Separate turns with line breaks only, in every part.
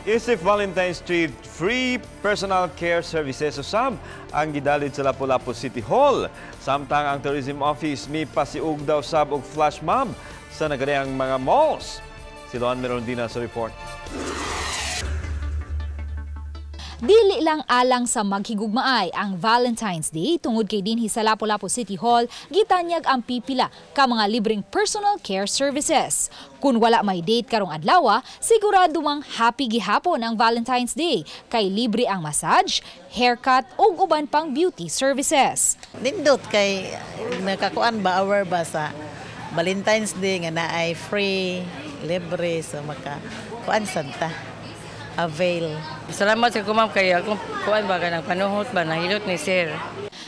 Isip Valentine Street, free personal care services usab ang gidalid sa Lapu-lapu City Hall. Samtang ang Tourism Office mi pasiug daw sab og flash mob sa nagadayang mga malls. Si Loan Merondina sa report.
Dili lang alang sa maghigugmaay ang Valentine's Day tungod kay dinhi sa Lapu-lapu City Hall, gitanyag ang pipila ka mga libreng personal care services. Kung wala may date karong adlaw, sigurado mang happy gihapon ang Valentine's Day kay libre ang massage, haircut ug uban pang beauty services.
Nindot kay makakuan ba hour ba sa Valentine's Day nga naay free, libre so makakuan santa. Avail.
Salamat sa kumam kaya kung kuan ba kanang panuhot ba nahilot ni sir.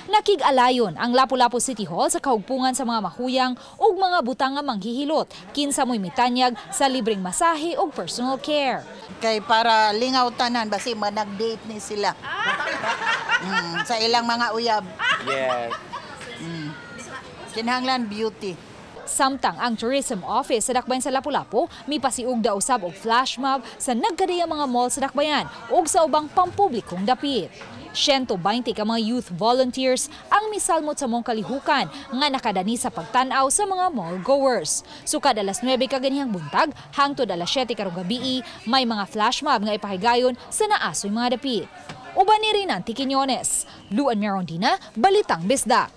Nakig-alayon ang Lapu-lapu City Hall sa kahugpungan sa mga mahuyang ug mga butang nga manghihilot kinsa mo'y mitanyag sa libreng masahe ug personal care.
Kay para lingaw tanan basi manag-date ni sila. Sa ilang mga uyab.
Yes.
Kinahanglan beauty.
Samtang ang Tourism Office sa Dakbayan sa Lapu-lapu, may pasiug daw usab og flash mob sa nagkadayang mga mall sa Dakbayan ug sa ubang pampublikong dapit. 120 ka mga youth volunteers ang misalmot sa mong kalihukan nga nakadani sa pagtan-aw sa mga mall goers. Sukad alas 9 kaganihang buntag hangtod alas 7 karong gabi, may mga flash mob nga ipahigayon sa naasoy mga dapit. Uban ni Rinanti Quiñones, Luan Merondina, Balitang Bisdak.